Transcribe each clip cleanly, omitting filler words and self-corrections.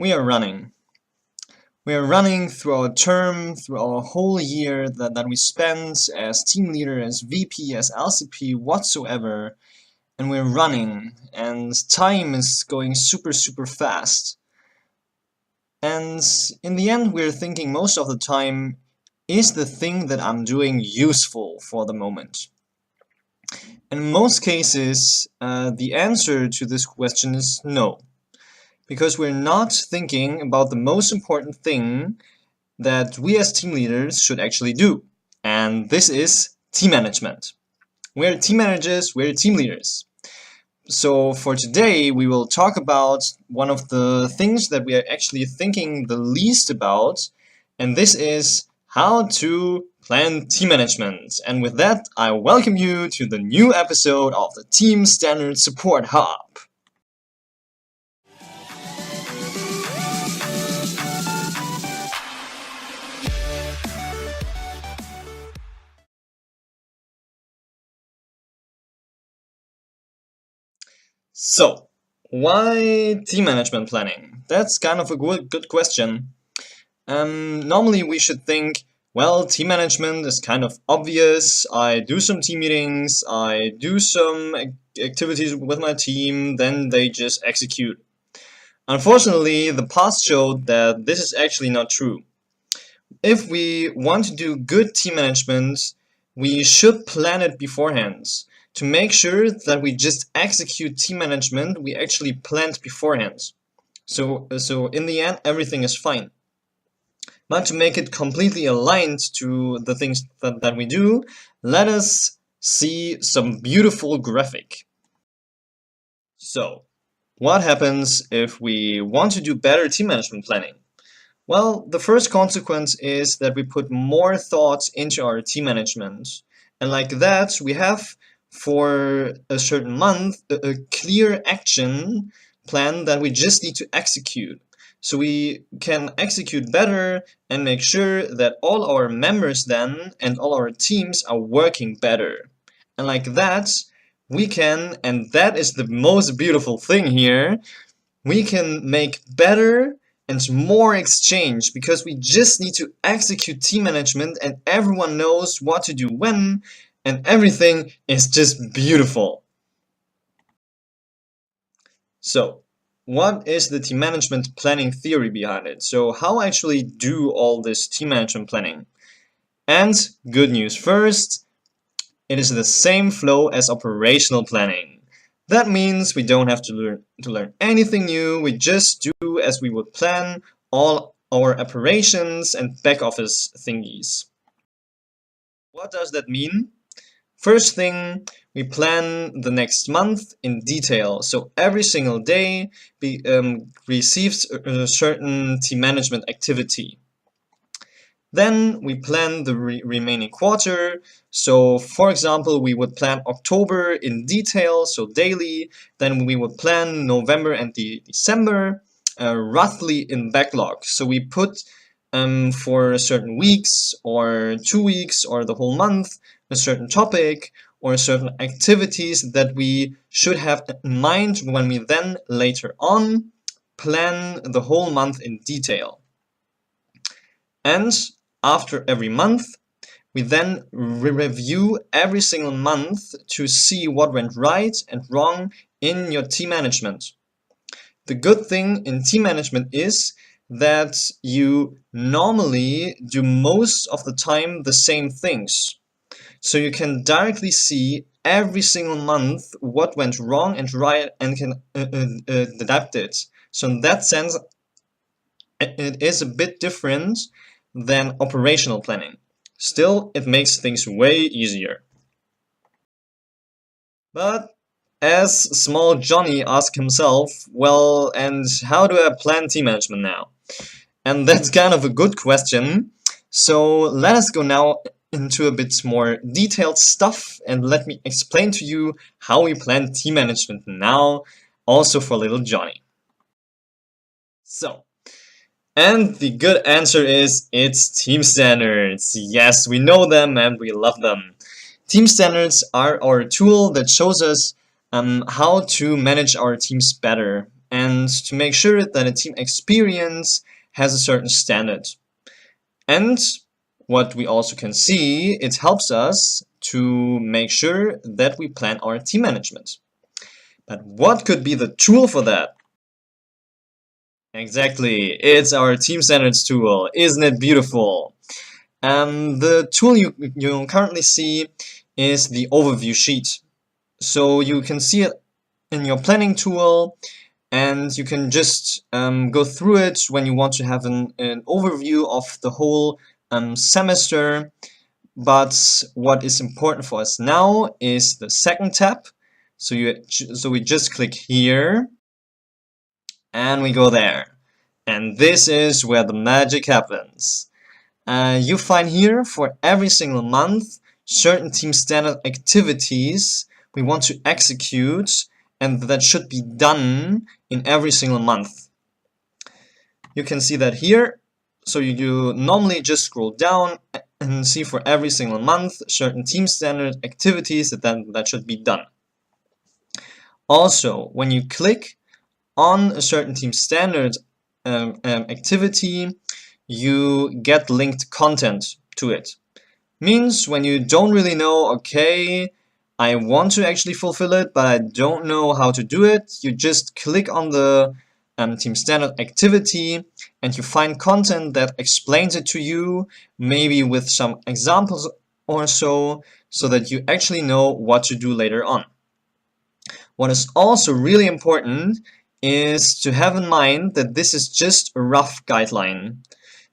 we are running. We are running through our term, through our whole year that we spend as team leader, as VP, as LCP, whatsoever, and we're running, and time is going super fast. And in the end, we're thinking most of the time, is the thing that I'm doing useful for the moment? In most cases, the answer to this question is no. Because we're not thinking about the most important thing that we as team leaders should actually do. And this is team management. We're team managers, we're team leaders. So for today, we will talk about one of the things that we are actually thinking the least about, and this is how to plan team management. And with that, I welcome you to the new episode of the Team Standard Support Hub. So, why team management planning? That's kind of a good question. Normally we should think, well, team management is kind of obvious. I do some team meetings, I do some activities with my team, then they just execute. Unfortunately, the past showed that this is actually not true. If we want to do good team management, we should plan it beforehand. To make sure that we just execute team management, we actually planned beforehand. So in the end, everything is fine. But to make it completely aligned to the things that we do, let us see some beautiful graphic. So, what happens if we want to do better team management planning? Well, the first consequence is that we put more thought into our team management. And like that, we have for a certain month a clear action plan that we just need to execute. So we can execute better and make sure that all our members then and all our teams are working better. And like that, we can, and that is the most beautiful thing here, we can make better and more exchange because we just need to execute team management and everyone knows what to do when, and everything is just beautiful. So, what is the team management planning theory behind it? So how actually do all this team management planning? And good news first, it is the same flow as operational planning. That means we don't have to learn anything new, we just do as we would plan all our operations and back office thingies. What does that mean? First thing, we plan the next month in detail. So every single day receives a certain team management activity. Then we plan the remaining quarter. So for example, we would plan October in detail, so daily. Then we would plan November and December roughly in backlog. So we put for certain weeks or 2 weeks or the whole month a certain topic or certain activities that we should have in mind when we then later on plan the whole month in detail. And after every month, we then review every single month to see what went right and wrong in your team management. The good thing in team management is that you normally do most of the time the same things. So you can directly see every single month what went wrong and right and can adapt it. So in that sense, it is a bit different than operational planning. Still, it makes things way easier. But as small Johnny asked himself, well, and how do I plan team management now? And that's kind of a good question. So let us go now into a bit more detailed stuff and let me explain to you how we plan team management now, also for little Johnny. So, and the good answer is it's team standards. Yes, we know them and we love them. Team standards are our tool that shows us how to manage our teams better. and to make sure that a team experience has a certain standard. And what we also can see, it helps us to make sure that we plan our team management. But what could be the tool for that? Exactly, it's our team standards tool. Isn't it beautiful? The tool you currently see is the overview sheet. So you can see it in your planning tool, and you can just go through it when you want to have an overview of the whole semester. But what is important for us now is the second tab. So we just click here, and we go there. And this is where the magic happens. You find here for every single month certain team standard activities we want to execute and that should be done in every single month. You can see that here. So you normally just scroll down and see for every single month certain team standard activities that should be done. Also, when you click on a certain team standard activity, you get linked content to it. Means when you don't really know, okay, I want to actually fulfill it, but I don't know how to do it, you just click on the team standard activity and you find content that explains it to you, maybe with some examples or so that you actually know what to do later on. What is also really important is to have in mind that this is just a rough guideline.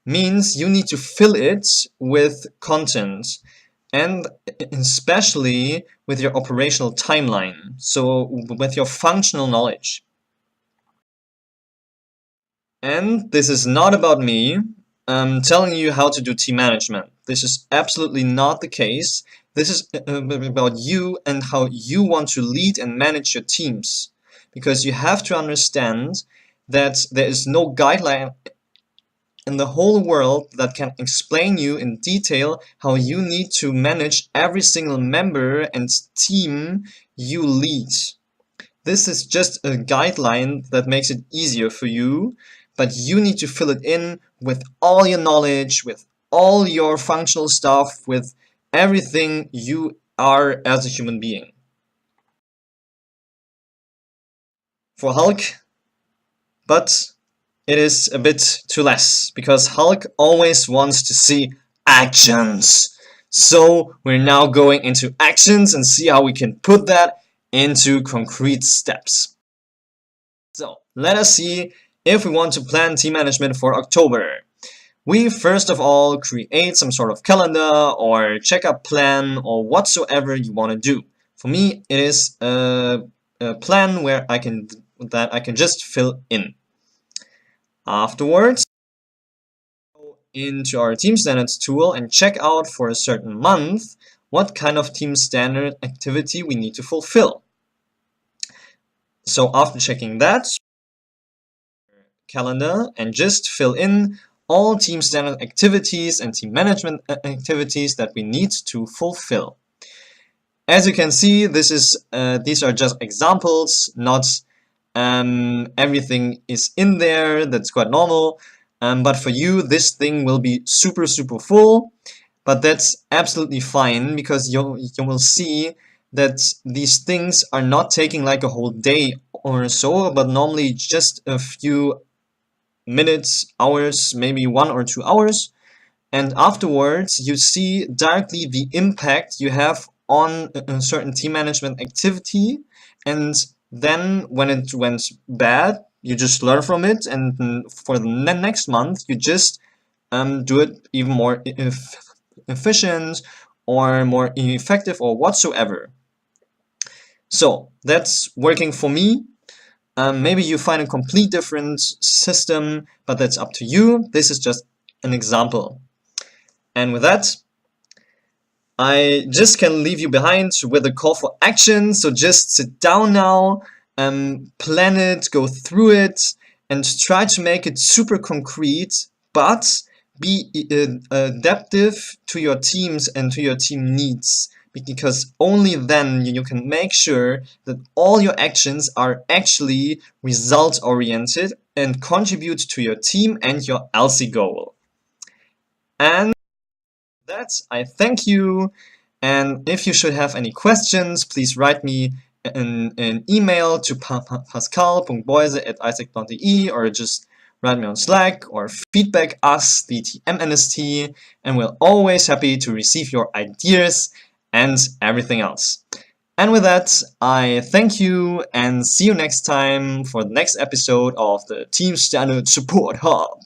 Means you need to fill it with content, and especially with your operational timeline, so with your functional knowledge. And this is not about me telling you how to do team management. This is absolutely not the case. This is about you and how you want to lead and manage your teams. Because you have to understand that there is no guideline in the whole world that can explain you in detail how you need to manage every single member and team you lead. This is just a guideline that makes it easier for you, but you need to fill it in with all your knowledge, with all your functional stuff, with everything you are as a human being. For Hulk, but it is a bit too less, because Hulk always wants to see actions. So we're now going into actions and see how we can put that into concrete steps. So let us see if we want to plan team management for October. We first of all create some sort of calendar or checkup plan or whatsoever you want to do. For me, it is a plan where I can just fill in. Afterwards, go into our team standards tool and check out for a certain month what kind of team standard activity we need to fulfill. So after checking that, calendar and just fill in all team standard activities and team management activities that we need to fulfill. As you can see, these are just examples, not everything is in there. That's quite normal. But for you, this thing will be super full. But that's absolutely fine, because you will see that these things are not taking like a whole day or so, but normally just a few minutes, hours, maybe 1 or 2 hours. And afterwards, you see directly the impact you have on a certain team management activity. And then when it went bad, you just learn from it, and for the next month you just do it even more efficient or more effective or whatsoever. So that's working for me. Maybe you find a complete different system, but that's up to you. This is just an example. And with that, I just can leave you behind with a call for action. So just sit down now, plan it, go through it, and try to make it super concrete, but be adaptive to your teams and to your team needs. because only then you can make sure that all your actions are actually result-oriented and contribute to your team and your ALSI goal. And that's I thank you. And if you should have any questions, please write me an email to pascal.boise@aisec.de, or just write me on Slack or feedback us, the TMNST, and we're always happy to receive your ideas and everything else. And with that, I thank you and see you next time for the next episode of the Team Standard Support Hub.